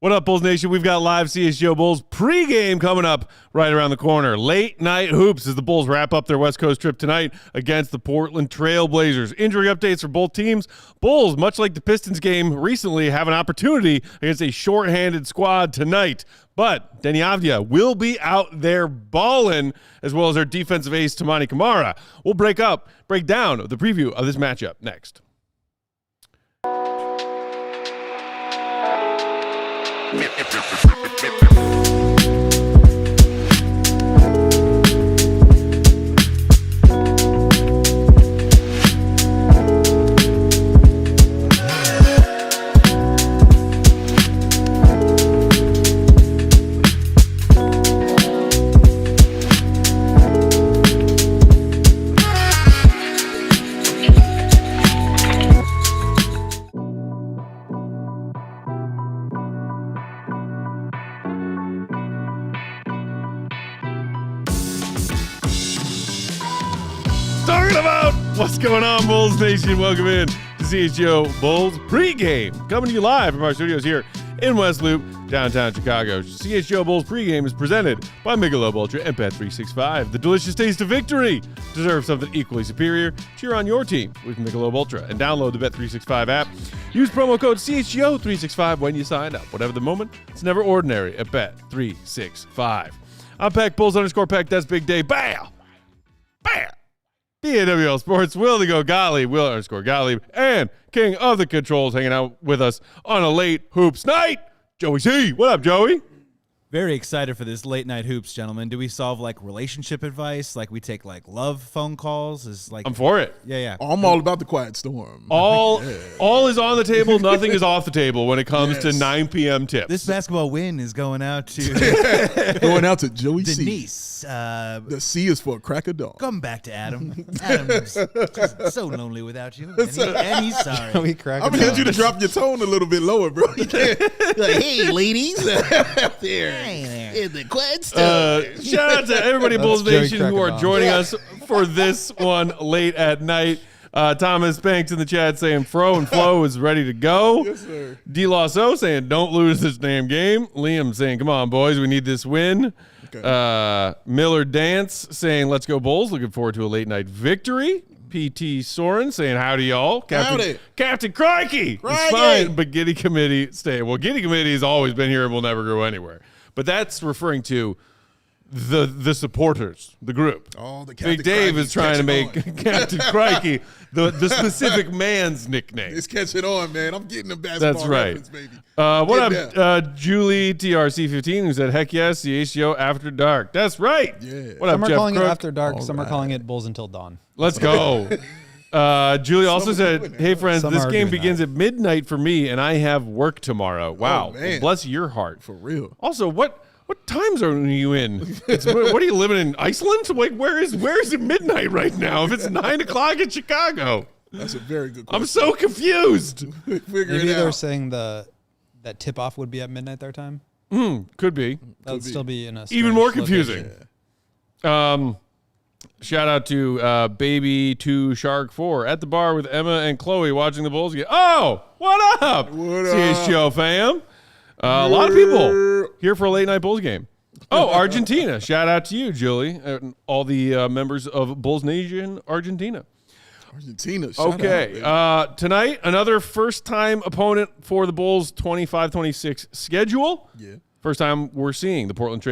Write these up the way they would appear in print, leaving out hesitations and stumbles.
What up, Bulls Nation? We've got live CHGO Bulls pregame coming up right around the corner. Late night hoops as the Bulls wrap up their West Coast trip tonight against the Portland Trail Blazers. Injury updates for both teams. Bulls, much like the Pistons game recently, have an opportunity against a shorthanded squad tonight. But Deni Avdija will be out there balling, as well as their defensive ace, Toumani Camara. We'll break down the preview of this matchup next. Talking about what's going on, Bulls Nation. Welcome in to CHGO Bulls pregame. Coming to you live from our studios here in West Loop, downtown Chicago. CHGO Bulls pregame is presented by Michelob Ultra and Bet365. The delicious taste of victory. Deserve something equally superior? Cheer on your team with Michelob Ultra and download the Bet365 app. Use promo code CHGO365 when you sign up. Whatever the moment, it's never ordinary at Bet365. I'm Peck, Bulls_Peck. That's Big Day. Bam! Bam! DAWL Sports, Will the Go Gottlieb, Will_Gottlieb, and King of the Controls hanging out with us on a late hoops night. Joey C. What up, Joey? Very excited for this late night hoops, gentlemen. Do we solve like relationship advice? Like we take like love phone calls? I'm for it. Yeah. Oh, I'm all about the quiet storm. All is on the table. Nothing is off the table when it comes to 9 p.m. tips. This basketball win is going out to Joey C. Denise. The C is for a crack of dawn. Come back to Adam. Adam's just so lonely without you, and he's sorry. I'm gonna need you to drop your tone a little bit lower, bro. Like, hey, ladies, out there in the quiet storm. Shout out to everybody, Bulls Nation, who are joining us for this one late at night. Thomas Banks in the chat saying Fro and Flo is ready to go. Yes, sir. D. Lasso saying don't lose this damn game. Liam saying come on, boys, we need this win. Okay. Miller Dance saying let's go Bulls. Looking forward to a late night victory. PT Soren saying howdy y'all. Captain Crikey. It's fine, but Giddy Committee stay. Well, Giddy Committee has always been here and will never go anywhere. But that's referring to the supporters, the group. Oh, the Big Dave is trying to make Captain Crikey the specific man's nickname. It's catching on, man. I'm getting the basketball That's right. reference, baby. What up, Julie TRC15, who said, heck yes, the HGO After Dark. That's right. Yeah. What up, Some are Jeff calling Crook? it After Dark. Some are calling it Bulls Until Dawn. Let's go. Julie also said, hey, friends, Some this are game doing begins that. at midnight for me, and I have work tomorrow. Wow. man. Bless your heart. For real. Also, what time zone are you in? What are you living in, Iceland? Like, where is it midnight right now if it's 9 o'clock in Chicago? That's a very good question. I'm so confused. Figure Maybe it they're out. saying that tip-off would be at midnight their time. Could be. That would still be in a Even more strange confusing. location. Shout out to Baby2Shark4 at the bar with Emma and Chloe watching the Bulls game. Oh, what up? What up? CHGO fam. A lot of people here for a late night Bulls game. Oh, Argentina. Shout out to you, Julie, and all the members of Bulls Nation Argentina. Argentina. Shout Okay. out, Tonight, another first-time opponent for the Bulls' 25-26 schedule. Yeah. First time we're seeing the Portland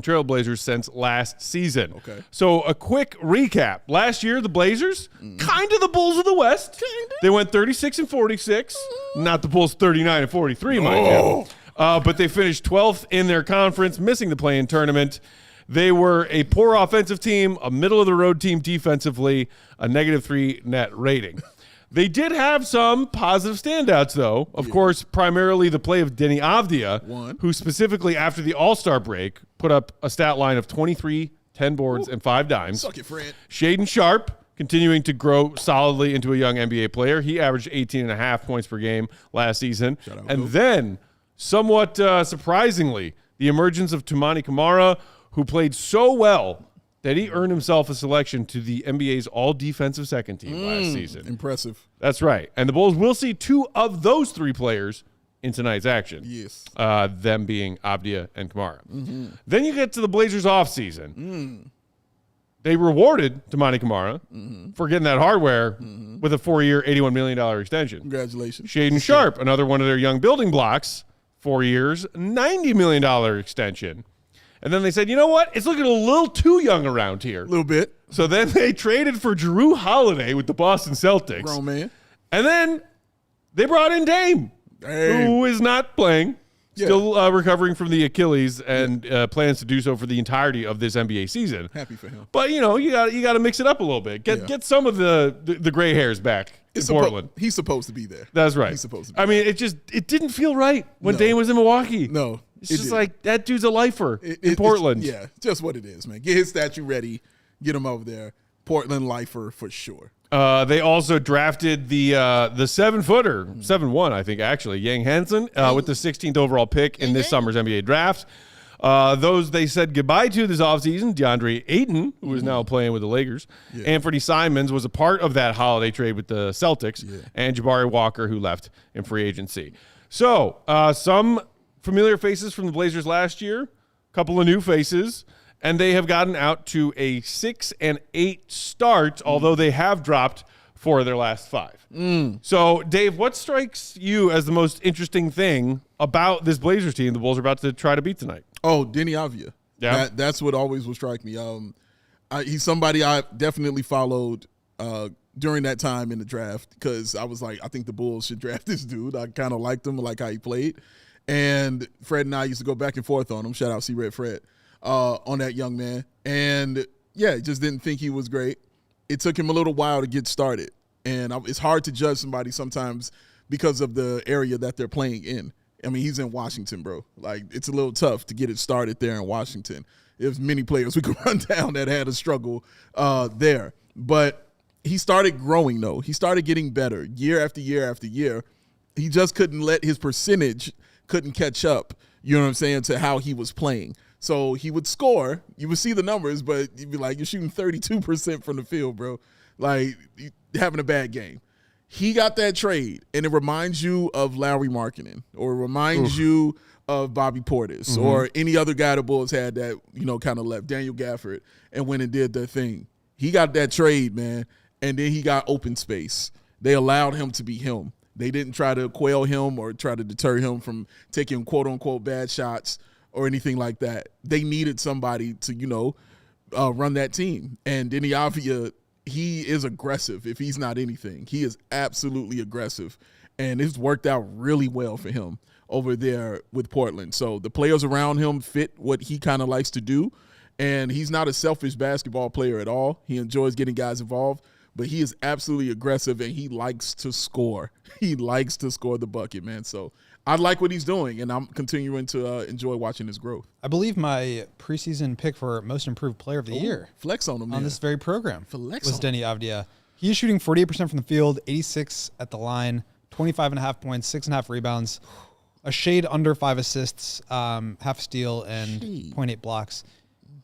Trail Blazers since last season. Okay. So a quick recap. Last year, the Blazers, kind of the Bulls of the West. They went 36-46. Not the Bulls 39-43, mind you. But they finished 12th in their conference, missing the play-in tournament. They were a poor offensive team, a middle-of-the-road team defensively, a -3 net rating. They did have some positive standouts, though. Of course, primarily the play of Deni Avdija, who specifically after the All-Star break put up a stat line of 23, 10 boards, and 5 dimes. Suck it, Fred. Shaedon Sharpe continuing to grow solidly into a young NBA player. He averaged 18.5 points per game last season. And then, somewhat surprisingly, the emergence of Toumani Camara, who played so well that he earned himself a selection to the NBA's all-defensive second team last season. Impressive. That's right. And the Bulls will see 2 of those 3 players in tonight's action. Yes. Them being Avdija and Camara. Then you get to the Blazers offseason. They rewarded Toumani Camara for getting that hardware with a 4-year, $81 million extension. Congratulations. Shaden Sharp, another one of their young building blocks, 4 years, $90 million extension. And then they said, you know what? It's looking a little too young around here. A little bit. So then they traded for Jrue Holiday with the Boston Celtics. Grown man. And then they brought in Dame, who is not playing. Still recovering from the Achilles and plans to do so for the entirety of this NBA season. Happy for him. But, you got to mix it up a little bit. Get some of the gray hairs back in Portland. He's supposed to be there. That's right. He's supposed to be I mean, it didn't feel right when Dame was in Milwaukee. No. It's just like that dude's a lifer in Portland. Yeah, just what it is, man. Get his statue ready. Get him over there. Portland lifer for sure. They also drafted the 7-footer, 7'1", I think, actually, Yang Hansen, with the 16th overall pick in this summer's NBA draft. Those they said goodbye to this offseason. DeAndre Ayton, who is now playing with the Lakers. Anthony Simons was a part of that holiday trade with the Celtics. And Jabari Walker, who left in free agency. So some familiar faces from the Blazers last year, a couple of new faces. And they have gotten out to a 6-8 start, although they have dropped 4 of their last 5. So, Dave, what strikes you as the most interesting thing about this Blazers team the Bulls are about to try to beat tonight? Oh, Deni Avdija. Yeah. That's what always will strike me. He's somebody I definitely followed during that time in the draft because I was like, I think the Bulls should draft this dude. I kind of liked him, like how he played. And Fred and I used to go back and forth on him. Shout out C-Red Fred. On that young man. And, just didn't think he was great. It took him a little while to get started. And it's hard to judge somebody sometimes because of the area that they're playing in. I mean, he's in Washington, bro. Like, it's a little tough to get it started there in Washington. There's many players we could run down that had a struggle there. But he started growing, though. He started getting better year after year after year. He just couldn't let his percentage couldn't catch up, you know what I'm saying, to how he was playing. So he would score. You would see the numbers, but you'd be like, you're shooting 32% from the field, bro. Like, having a bad game. He got that trade, and it reminds you of Lauri Markkanen or reminds you of Bobby Portis or any other guy the Bulls had that, kind of left, Daniel Gafford, and went and did their thing. He got that trade, man, and then he got open space. They allowed him to be him. They didn't try to quail him or try to deter him from taking quote-unquote bad shots or anything like that. They needed somebody to, run that team. And Deni Avdija, he is aggressive if he's not anything. He is absolutely aggressive. And it's worked out really well for him over there with Portland. So the players around him fit what he kind of likes to do. And he's not a selfish basketball player at all. He enjoys getting guys involved. But he is absolutely aggressive, and he likes to score. He likes to score the bucket, man. So I like what he's doing, and I'm continuing to enjoy watching his growth. I believe my preseason pick for most improved player of the year flex on him, man. on this very program Flex was on Deni Avdija. He is shooting 48% from the field, 86 at the line, 25.5 points, 6.5 rebounds, a shade under 5 assists, half steal, and 0.8 blocks.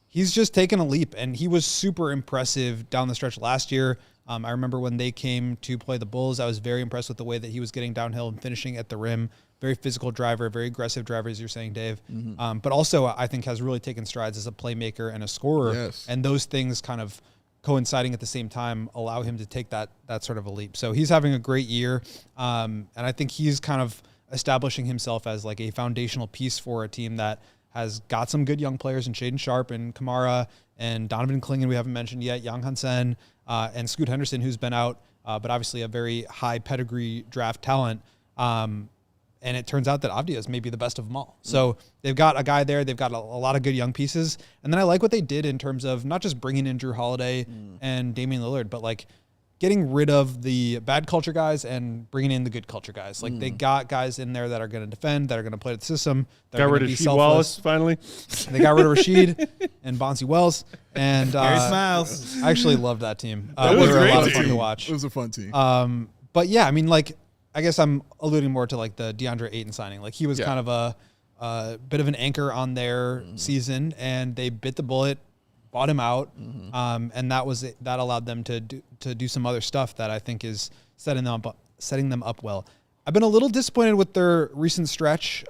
He's just taken a leap, and he was super impressive down the stretch last year. I remember when they came to play the Bulls, I was very impressed with the way that he was getting downhill and finishing at the rim. Very physical driver, very aggressive driver, as you're saying, Dave. But also, I think, has really taken strides as a playmaker and a scorer. Yes. And those things kind of coinciding at the same time allow him to take that sort of a leap. So he's having a great year. And I think he's kind of establishing himself as like a foundational piece for a team that has got some good young players in Shaden Sharp and Camara and Donovan Clingan, we haven't mentioned yet, Yang Hansen, and Scoot Henderson, who's been out, but obviously a very high pedigree draft talent. And it turns out that Avdija is maybe the best of them all. So they've got a guy there. They've got a lot of good young pieces. And then I like what they did in terms of not just bringing in Jrue Holiday and Damian Lillard, but like getting rid of the bad culture guys and bringing in the good culture guys. Like they got guys in there that are going to defend, that are going to play the system. That Got are rid gonna of be Rasheed Wallace, finally. They got rid of Rasheed and Bonzi Wells. And Harry Smiles. I actually loved that team. That They was were a a great lot of fun team. to watch. It was a fun team. But yeah, I mean, like, I guess I'm alluding more to like the DeAndre Ayton signing. Like he was kind of a bit of an anchor on their season, and they bit the bullet, bought him out, and that allowed them to do some other stuff that I think is setting them up well. I've been a little disappointed with their recent stretch.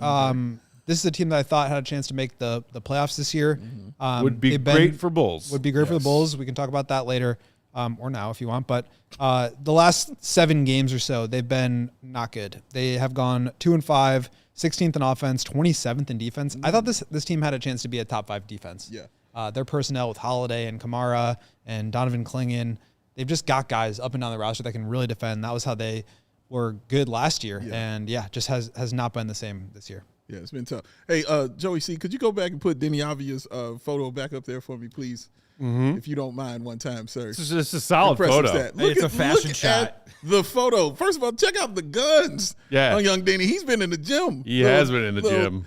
This is a team that I thought had a chance to make the playoffs this year. Would be great for Bulls. Would be great for the Bulls. We can talk about that later, or now if you want. But the last 7 games or so, they've been not good. They have gone 2-5, 16th in offense, 27th in defense. I thought this team had a chance to be a top 5 defense. Yeah. Their personnel with Holiday and Camara and Donovan Clingan, they've just got guys up and down the roster that can really defend. That was how they were good last year, and just has not been the same this year. Yeah, it's been tough. Hey, Joey C., could you go back and put Deni Avdija's photo back up there for me, please? If you don't mind one time, sir. It's just a solid photo. It's a fashion shot. At the photo. First of all, check out the guns on young Deni. He's been in the gym. He has been in the gym.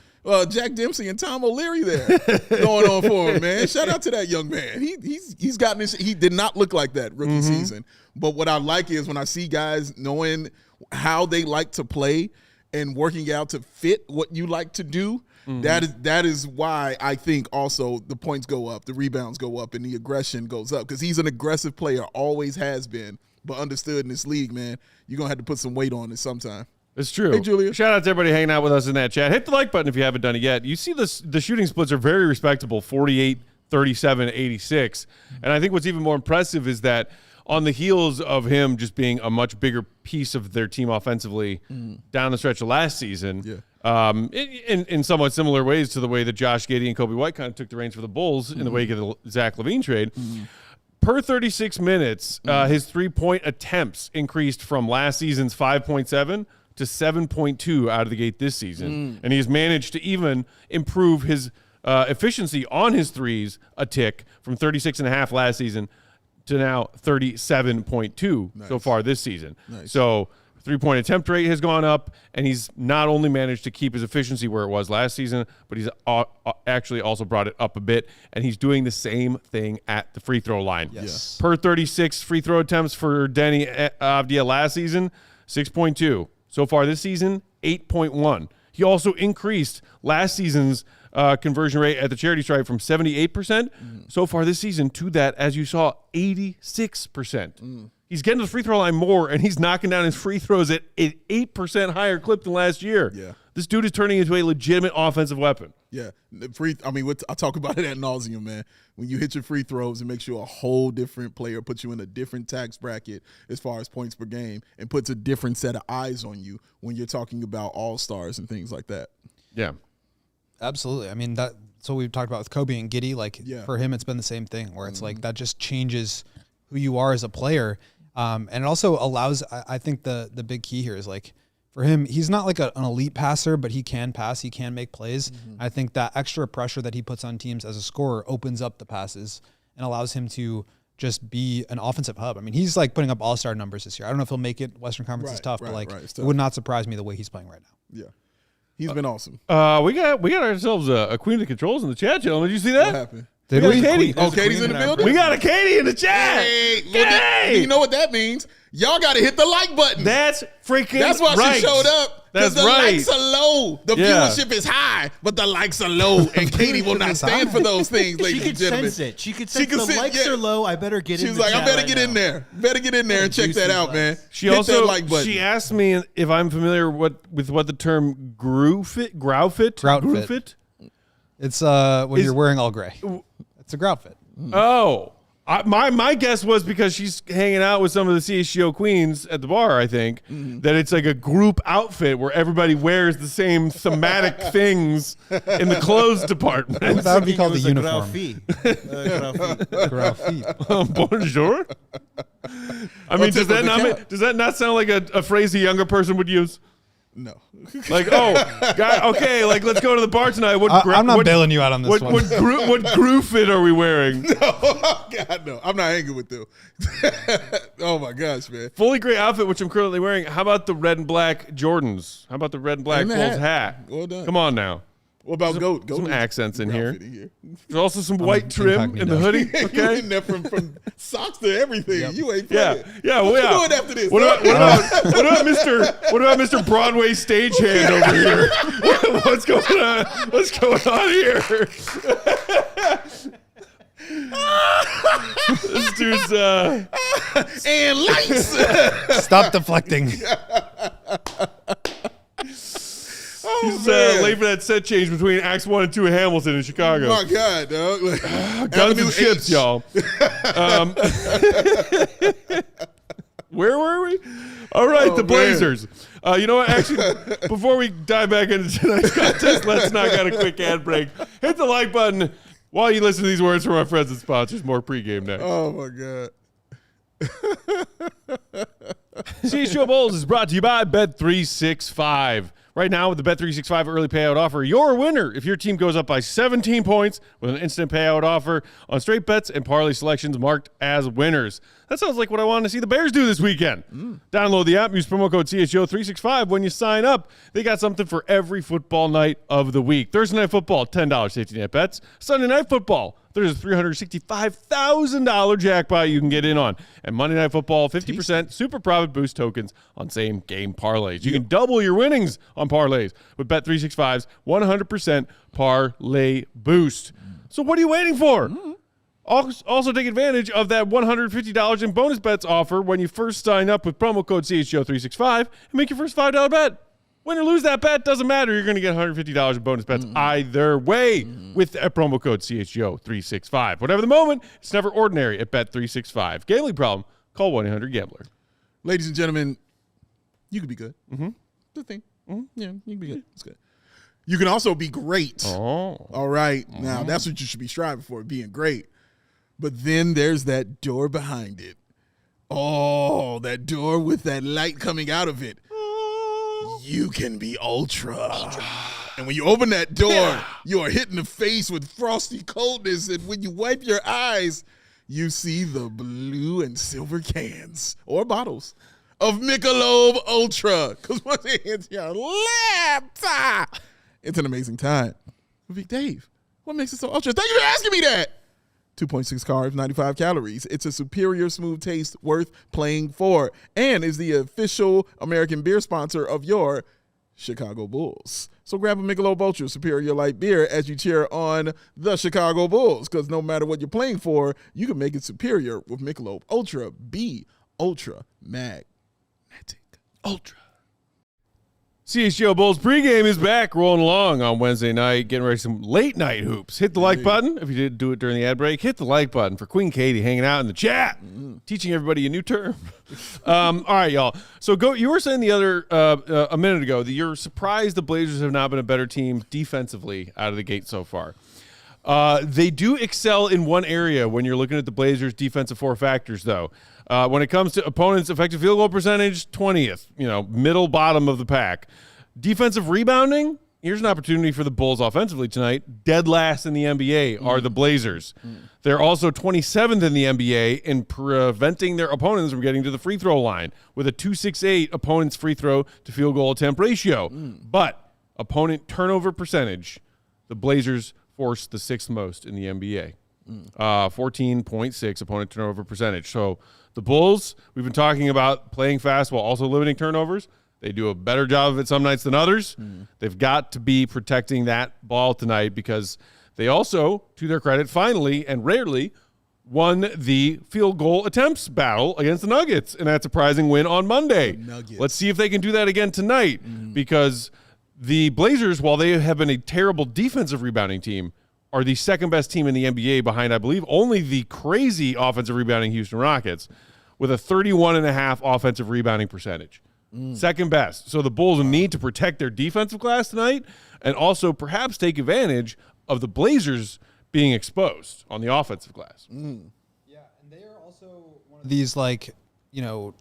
Jack Dempsey and Tom O'Leary there going on for him, man. Shout out to that young man. He's gotten this. He did not look like that rookie season. But what I like is when I see guys knowing how they like to play and working out to fit what you like to do. That is why I think also the points go up, the rebounds go up, and the aggression goes up because he's an aggressive player, always has been, but understood in this league, man. You're going to have to put some weight on it sometime. It's true. Hey, Julia. Shout out to everybody hanging out with us in that chat. Hit the like button if you haven't done it yet. You see the shooting splits are very respectable, 48, 37, 86. And I think what's even more impressive is that on the heels of him just being a much bigger piece of their team offensively down the stretch of last season, in somewhat similar ways to the way that Josh Giddey and Coby White kind of took the reins for the Bulls in the wake of the Zach LaVine trade. Per 36 minutes, his three-point attempts increased from last season's 5.7 to 7.2 out of the gate this season. And he's managed to even improve his efficiency on his threes a tick from 36.5 last season to now 37.2 so far this season. So three-point attempt rate has gone up, and he's not only managed to keep his efficiency where it was last season, but he's actually also brought it up a bit, and he's doing the same thing at the free throw line. Yes. Per 36 free throw attempts for Deni Avdija last season, 6.2. So far this season, 8.1. He also increased last season's conversion rate at the charity stripe from 78% so far this season to that, as you saw, 86%. He's getting to the free throw line more, and he's knocking down his free throws at an 8% higher clip than last year. Yeah. This dude is turning into a legitimate offensive weapon. Yeah. I talk about it ad nauseum, man. When you hit your free throws, it makes you a whole different player, puts you in a different tax bracket as far as points per game, and puts a different set of eyes on you when you're talking about all-stars and things like that. Yeah. Absolutely. I mean, that's what we've talked about with Coby and Giddey. Like, for him, it's been the same thing where it's like that just changes who you are as a player. And it also allows, I think the big key here is like, for him, he's not like an elite passer, but he can pass. He can make plays. I think that extra pressure that he puts on teams as a scorer opens up the passes and allows him to just be an offensive hub. I mean, he's like putting up all-star numbers this year. I don't know if he'll make it. Western Conference is tough, but like it would not surprise me the way he's playing right now. Yeah. He's been awesome. We got ourselves a queen of the controls in the chat, gentlemen. Did you see that? What happened? Did we? Katy. Oh, Katie's in the building? We got a Katy in the chat. Hey, Yay! you know what that means? Y'all got to hit the like button. That's freaking That's why right. she showed up. That's the right. likes are low. The viewership is high, but the likes are low. And Katy will not stand for those things, ladies She and could gentlemen. sense it. She could sense the likes are low. I better get in. She was like, I better get in there. Better get in there and check that out, man. She Hit also that like button. she asked me if I'm familiar with what the term grout fit. It's when you're wearing all gray. It's a grout fit. Oh, my guess was because she's hanging out with some of the CHGO queens at the bar, I think, that it's like a group outfit where everybody wears the same thematic things in the clothes department. That would be called the uniform. Bonjour. I mean, does that not sound like a phrase a younger person would use? No. Like, oh, guy, okay, like let's go to the bar tonight. I'm not bailing you out on this one. What groove fit are we wearing? No, God, no. I'm not hanging with them. Oh, my gosh, man. Fully gray outfit, which I'm currently wearing. How about the red and black Jordans? How about the red and black And the Bulls hat. hat? Well done. Come on now. What about Goat? Goat Some is accents in here. outfit in here. There's also some white trim in the hoodie. You Okay. in there from socks to everything. You ain't Yeah, playing. yeah. What Well, you yeah. doing after this? What about Mr. Broadway stagehand over here? What's going on? What's going on here? This dude's and lights. Stop deflecting. He's man. late for that set change between Acts 1 and 2 in Hamilton in Chicago. Oh, my God, dog. Like, Guns Avenue and ships, H. y'all. Where were we? All right, the Blazers. You know what? Actually, before we dive back into tonight's contest, let's knock out a quick ad break. Hit the like button while you listen to these words from our friends and sponsors. More pregame next. Oh, my God. CHGO Bulls is brought to you by Bet365. Right now, with the Bet365 early payout offer, you're a winner if your team goes up by 17 points with an instant payout offer on straight bets and parlay selections marked as winners. That sounds like what I wanted to see the Bears do this weekend. Download the app, use promo code CHGO365 when you sign up. They got something for every football night of the week. Thursday Night Football, $10 safety net bets. Sunday Night Football, there's a $365,000 jackpot you can get in on. And Monday Night Football, 50% super profit boost tokens on same game parlays. You can double your winnings on parlays with Bet365's 100% parlay boost. So what are you waiting for? Also take advantage of that $150 in bonus bets offer when you first sign up with promo code CHGO365 and make your first $5 bet. Win or lose that bet, doesn't matter. You're going to get $150 in bonus bets either way with a promo code CHGO365. Whatever the moment, it's never ordinary at Bet365. Gambling problem? Call 1-800-GAMBLER. Ladies and gentlemen, you could be good. Good thing. Yeah, you can be good. It's good. You can also be great. Oh. All right. Now, that's what you should be striving for, being great. But then there's that door behind it. Oh, that door with that light coming out of it. You can be ultra. And when you open that door, you are hit in the face with frosty coldness. And when you wipe your eyes, you see the blue and silver cans or bottles of Michelob Ultra. Because once it hits your laptop, it's an amazing time. Big Dave, what makes it so ultra? Thank you for asking me that. 2.6 carbs, 95 calories. It's a superior smooth taste worth playing for, and is the official American beer sponsor of your Chicago Bulls. So grab a Michelob Ultra Superior Light Beer as you cheer on the Chicago Bulls, because no matter what you're playing for, you can make it superior with Michelob Ultra. Be Ultra Magnetic. Ultra. CHGO Bulls pregame is back, rolling along on Wednesday night, getting ready for some late night hoops. Hit the like button if you didn't do it during the ad break. Hit the like button for Queen Katy hanging out in the chat, teaching everybody a new term. All right, y'all. So you were saying the other a minute ago that you're surprised the Blazers have not been a better team defensively out of the gate so far. They do excel in one area when you're looking at the Blazers' defensive four factors, though. When it comes to opponents' effective field goal percentage, 20th, middle bottom of the pack. Defensive rebounding, here's an opportunity for the Bulls offensively tonight. Dead last in the NBA are the Blazers. They're also 27th in the NBA in preventing their opponents from getting to the free throw line with a 2.68 opponent's free throw to field goal attempt ratio. But opponent turnover percentage, the Blazers force the sixth most in the NBA. 14.6 opponent turnover percentage. So the Bulls, we've been talking about playing fast while also limiting turnovers. They do a better job of it some nights than others. They've got to be protecting that ball tonight because they also, to their credit, finally and rarely won the field goal attempts battle against the Nuggets in that surprising win on Monday. Let's see if they can do that again tonight because the Blazers, while they have been a terrible defensive rebounding team, are the second best team in the NBA behind, I believe, only the crazy offensive rebounding Houston Rockets with a 31.5 offensive rebounding percentage. Second best. So the Bulls need to protect their defensive glass tonight and also perhaps take advantage of the Blazers being exposed on the offensive glass. Yeah, and they are also one of these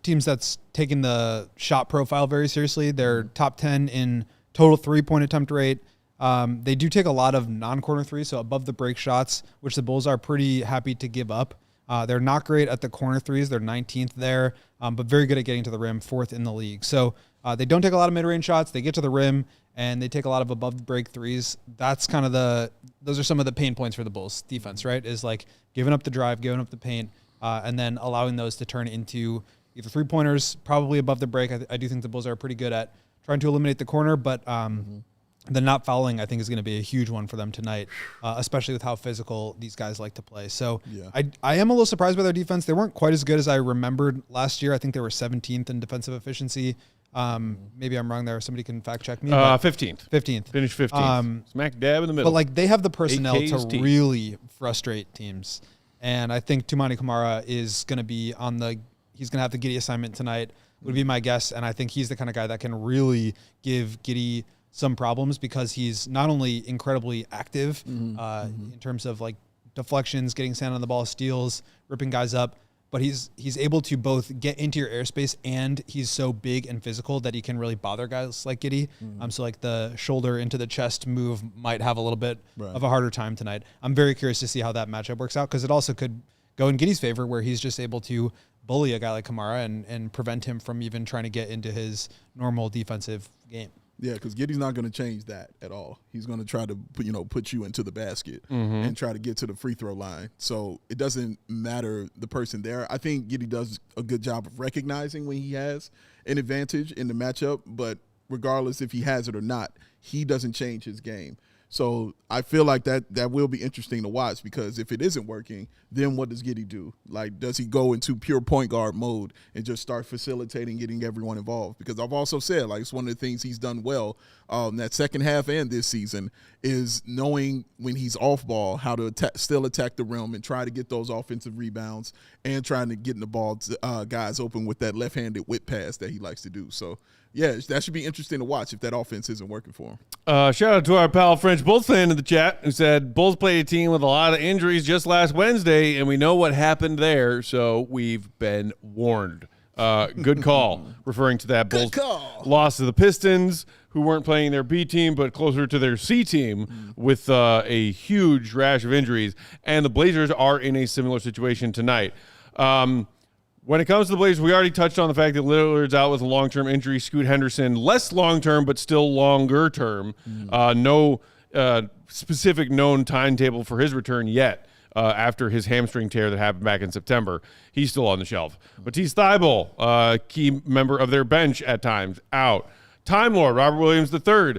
teams that's taking the shot profile very seriously. They're top 10 in total three-point attempt rate. They do take a lot of non-corner threes, so above the break shots, which the Bulls are pretty happy to give up. They're not great at the corner threes. They're 19th there, but very good at getting to the rim, 4th in the league. So they don't take a lot of mid-range shots. They get to the rim, and they take a lot of above the break threes. That's kind of those are some of the pain points for the Bulls defense, right? Is like giving up the drive, giving up the paint, and then allowing those to turn into either three-pointers, probably above the break. I do think the Bulls are pretty good at trying to eliminate the corner, but the not fouling, I think, is going to be a huge one for them tonight, especially with how physical these guys like to play. So I am a little surprised by their defense. They weren't quite as good as I remembered last year. I think they were 17th in defensive efficiency. Maybe I'm wrong there. Somebody can fact check me. 15th. 15th. Finished 15th. Smack dab in the middle. But like they have the personnel AK's to team. really frustrate teams. And I think Toumani Camara is going to be he's going to have the Giddey assignment tonight, would be my guess. And I think he's the kind of guy that can really give Giddey some problems because he's not only incredibly active in terms of like deflections, getting sand on the ball, steals, ripping guys up, but he's able to both get into your airspace and he's so big and physical that he can really bother guys like Giddey. So like the shoulder into the chest move might have a little bit of a harder time tonight. I'm very curious to see how that matchup works out because it also could go in Giddey's favor where he's just able to bully a guy like Camara and prevent him from even trying to get into his normal defensive game. Yeah, because Giddey's not going to change that at all. He's going to try to put you into the basket and try to get to the free throw line. So it doesn't matter the person there. I think Giddey does a good job of recognizing when he has an advantage in the matchup, but regardless if he has it or not, he doesn't change his game. So I feel like that will be interesting to watch because if it isn't working, then what does Giddey do? Like, does he go into pure point guard mode and just start facilitating, getting everyone involved? Because I've also said, like, it's one of the things he's done well that second half and this season is knowing when he's off ball how to still attack the rim and try to get those offensive rebounds and trying to get in the ball to, guys open with that left-handed whip pass that he likes to do. So, yeah, that should be interesting to watch if that offense isn't working for him. Shout out to our pal French Bulls fan in the chat who said Bulls played a team with a lot of injuries just last Wednesday, and we know what happened there, so we've been warned. Good call, referring to that Bulls loss to the Pistons, who weren't playing their B team but closer to their C team with a huge rash of injuries, and the Blazers are in a similar situation tonight. When it comes to the Blazers, we already touched on the fact that Lillard's out with a long-term injury. Scoot Henderson, less long-term, but still longer-term. No specific known timetable for his return yet after his hamstring tear that happened back in September. He's still on the shelf. Matisse Thybulle, key member of their bench at times, out. Time Lord, Robert Williams III,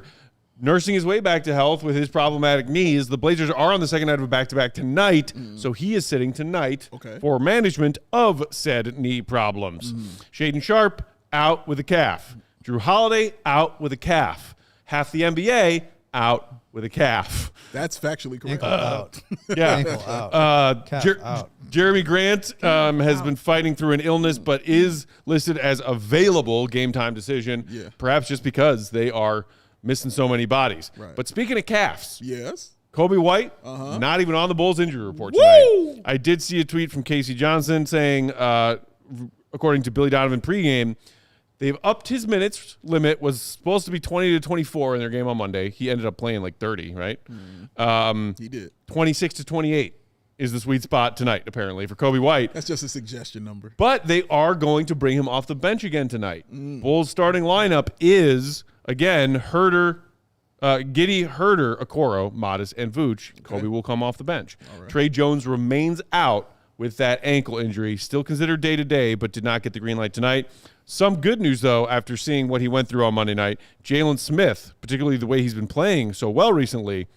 nursing his way back to health with his problematic knees. The Blazers are on the second night of a back-to-back tonight, so he is sitting tonight for management of said knee problems. Shaedon Sharpe out with a calf. Drew Holiday out with a calf. Half the NBA out with a calf. That's factually correct. Ankle out. Yeah. Ankle out. Calf out. Jeremy Grant has been fighting through an illness but is listed as available, game time decision, perhaps just because they are missing so many bodies. Right. But speaking of calves, Coby White, not even on the Bulls injury report tonight. I did see a tweet from Casey Johnson saying, according to Billy Donovan pregame, they've upped his minutes limit, was supposed to be 20 to 24 in their game on Monday. He ended up playing like 30, right? He did. 26 to 28 is the sweet spot tonight, apparently, for Coby White. That's just a suggestion number. But they are going to bring him off the bench again tonight. Bulls starting lineup is... Again, Giddey, Herder, Okoro, Modest, and Vooch. Coby will come off the bench. Trey Jones remains out with that ankle injury. Still considered day-to-day, but did not get the green light tonight. Some good news, though, after seeing what he went through on Monday night. Jalen Smith, particularly the way he's been playing so well recently,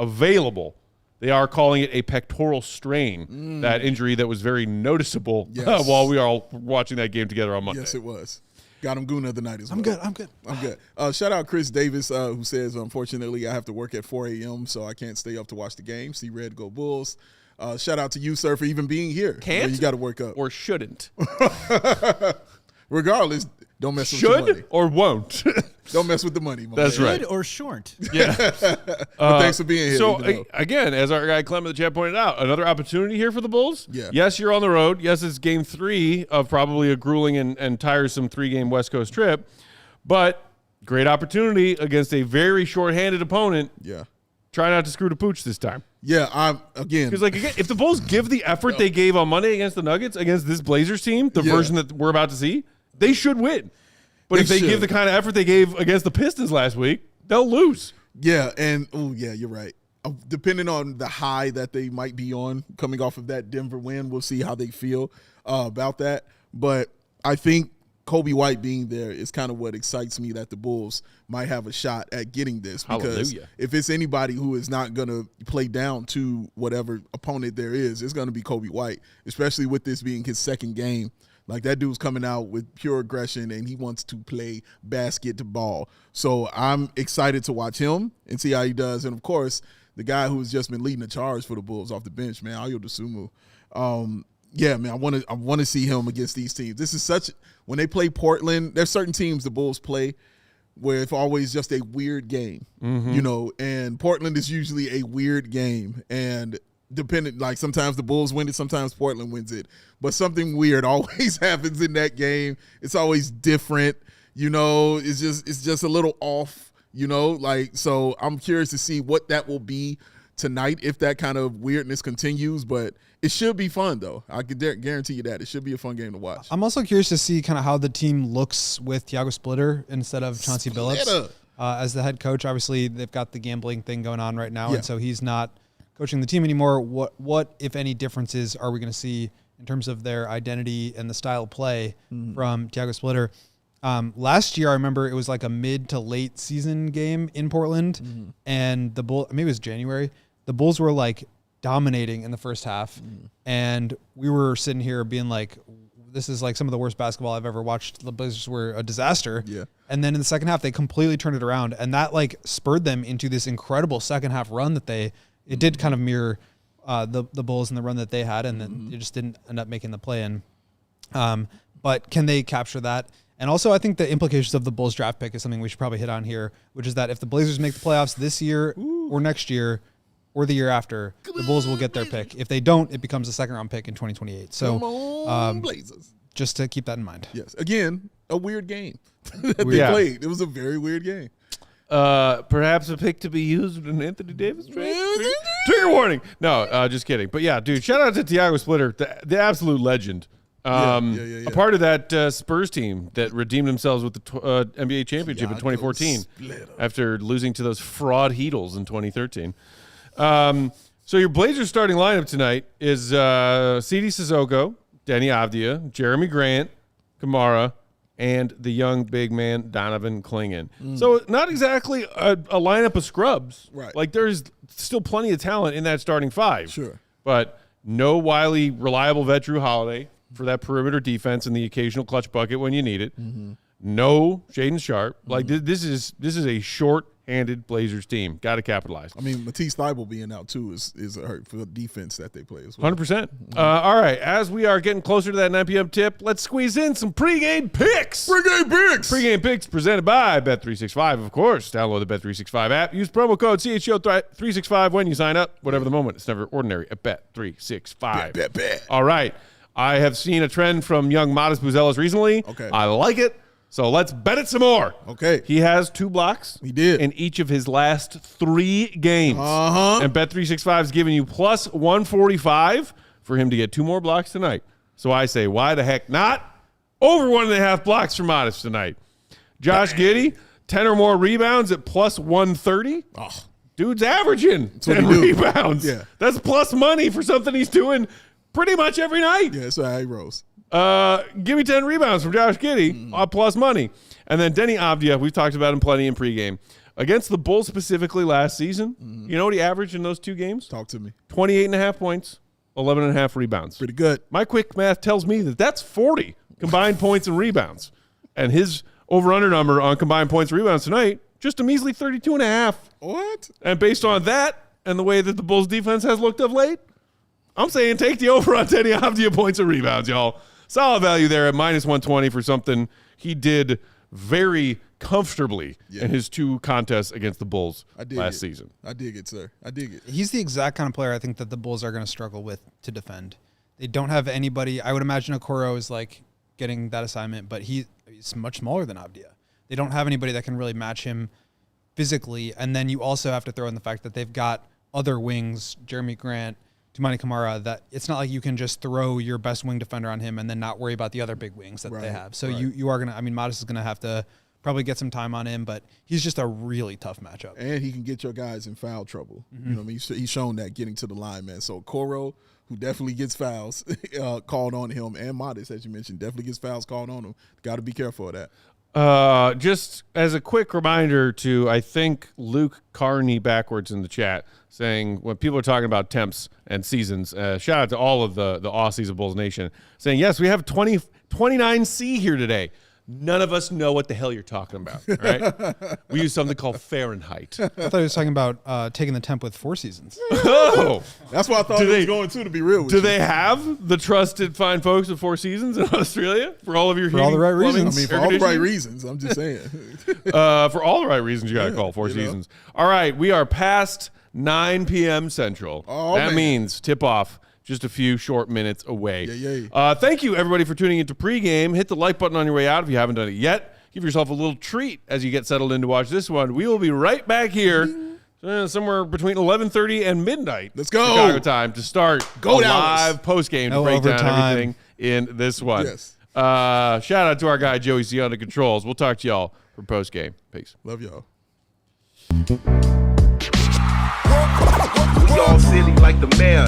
available. They are calling it a pectoral strain, that injury that was very noticeable while we were all watching that game together on Monday. Yes, it was. Got him goon the other night as well. I'm good. Shout out Chris Davis, who says, unfortunately, I have to work at 4 a.m., so I can't stay up to watch the game. See Red Go Bulls. Shout out to you, sir, for even being here. Can't? You got to work up. Or shouldn't. Regardless, don't mess with the money. Should or won't. Don't mess with the money. That's right. Should or shorn't. Yeah. But thanks for being here. So, again, as our guy Clem in the chat pointed out, another opportunity here for the Bulls. Yeah. Yes, you're on the road. Yes, it's game 3 of probably a grueling and tiresome 3-game West Coast trip. But great opportunity against a very shorthanded opponent. Yeah. Try not to screw the pooch this time. Yeah, Because, again, if the Bulls give the effort they gave on Monday against the Nuggets, against this Blazers team, the version that we're about to see, they should win. But if they give the kind of effort they gave against the Pistons last week, they'll lose. Yeah, and you're right. Depending on the high that they might be on coming off of that Denver win, we'll see how they feel about that. But I think Coby White being there is kind of what excites me that the Bulls might have a shot at getting this. Because if it's anybody who is not going to play down to whatever opponent there is, it's going to be Coby White, especially with this being his second game Like, that dude's coming out with pure aggression, and he wants to play basketball. So I'm excited to watch him and see how he does. And, of course, the guy who's just been leading the charge for the Bulls off the bench, man, Ayo Dosunmu. Yeah, man, I want to see him against these teams. This is when they play Portland, there's certain teams the Bulls play where it's always just a weird game, and Portland is usually a weird game. And like sometimes the Bulls win it, sometimes Portland wins it. But something weird always happens in that game. It's always different, it's just a little off, so I'm curious to see what that will be tonight if that kind of weirdness continues. But it should be fun, though. I can guarantee you that. It should be a fun game to watch. I'm also curious to see kind of how the team looks with Thiago Splitter instead of Chauncey Billups as the head coach. Obviously, they've got the gambling thing going on right now, and so he's not coaching the team anymore. What if any, differences are we going to see in terms of their identity and the style of play from Thiago Splitter? Last year, I remember it was like a mid to late season game in Portland, and the Bulls, maybe it was January, the Bulls were like dominating in the first half, and we were sitting here being like, this is like some of the worst basketball I've ever watched. The Blazers were a disaster. Yeah. And then in the second half, they completely turned it around, and that like spurred them into this incredible second half run that it did kind of mirror the Bulls and the run that they had, and then they just didn't end up making the play-in. But can they capture that? And also, I think the implications of the Bulls draft pick is something we should probably hit on here, which is that if the Blazers make the playoffs this year or next year or the year after, the Bulls will get their pick. If they don't, it becomes a second-round pick in 2028. So, come on, Blazers. Just to keep that in mind. Yes. Again, a weird game that they played. It was a very weird game. Perhaps a pick to be used in an Anthony Davis trade. Trigger warning. No, just kidding. But yeah, dude, shout out to Thiago Splitter, the absolute legend. A part of that Spurs team that redeemed themselves with the NBA championship in 2014 after losing to those fraud Heatles in 2013. So your Blazers starting lineup tonight is Sidi Sissoko, Deni Avdija, Jeremy Grant, Camara, and the young big man Donovan Clingan. So not exactly a lineup of scrubs. Right. Like there's still plenty of talent in that starting five. Sure. But no wily, reliable vet Drew Holiday for that perimeter defense and the occasional clutch bucket when you need it. No Shaedon Sharpe. Like this is a short-handed Blazers team. Got to capitalize. I mean, Matisse Thybulle being out too is a hurt for the defense that they play as well. 100%. All right, as we are getting closer to that 9 p.m. tip, let's squeeze in some pregame picks. Pregame picks. Pregame picks presented by Bet365, of course. Download the Bet365 app. Use promo code CHGO365 when you sign up. Whatever the moment, it's never ordinary at Bet365. Bet. All right. I have seen a trend from young Modest Buzelis recently. Okay. I like it. So let's bet it some more. Okay. He has 2 blocks. He did. In each of his last 3 games. And Bet365 is giving you plus 145 for him to get 2 more blocks tonight. So I say, why the heck not? Over 1.5 blocks for Modest tonight. Josh Giddey, 10 or more rebounds at plus 130. Oh. Dude's averaging 10 rebounds. Yeah. That's plus money for something he's doing pretty much every night. Yeah, so he rose. Give me 10 rebounds from Josh Giddey, plus money. And then Deni Avdija, we've talked about him plenty in pregame. Against the Bulls specifically last season, you know what he averaged in those 2 games? Talk to me. 28.5 points, 11.5 rebounds. Pretty good. My quick math tells me that that's 40 combined points and rebounds. And his over-under number on combined points and rebounds tonight, just a measly 32.5. What? And based on that and the way that the Bulls defense has looked of late, I'm saying take the over on Deni Avdija points and rebounds, y'all. Solid value there at minus 120 for something he did very comfortably in his 2 contests against the Bulls last season. I dig it, sir. I dig it. He's the exact kind of player I think that the Bulls are going to struggle with to defend. They don't have anybody. I would imagine Okoro is like getting that assignment, but he's much smaller than Avdija. They don't have anybody that can really match him physically. And then you also have to throw in the fact that they've got other wings, Jeremy Grant, Toumani Camara, that it's not like you can just throw your best wing defender on him and then not worry about the other big wings that they have. So you are going to, I mean, Modest is going to have to probably get some time on him, but he's just a really tough matchup. And he can get your guys in foul trouble. You know what I mean? He's shown that getting to the line, man. So Coro, who definitely gets fouls called on him, and Modest, as you mentioned, definitely gets fouls called on him. Got to be careful of that. Just as a quick reminder to, I think, Luke Carney backwards in the chat, saying when people are talking about temps and seasons, shout out to all of the Aussies of Bulls Nation, saying, yes, we have 29C here today. None of us know what the hell you're talking about, all right? We use something called Fahrenheit. I thought he was talking about taking the temp with 4 seasons. Oh! That's what I thought it was going to be real with Do you. they have the trusted fine folks of 4 Seasons in Australia for all of your For all the right reasons. I mean, for all the right reasons. I'm just saying. For all the right reasons, you got to call 4 Seasons. All right, we are past 9 p.m. Central. Oh, that man. means tip-off just a few short minutes away. Yeah. Thank you, everybody, for tuning into Pregame. Hit the like button on your way out if you haven't done it yet. Give yourself a little treat as you get settled in to watch this one. We will be right back here somewhere between 11:30 and midnight. Let's go. Chicago time to start live post-game to break down everything in this one. Yes. Shout out to our guy, Joey C. on the controls. We'll talk to y'all for post-game. Peace. Love y'all. We all silly like the mayor.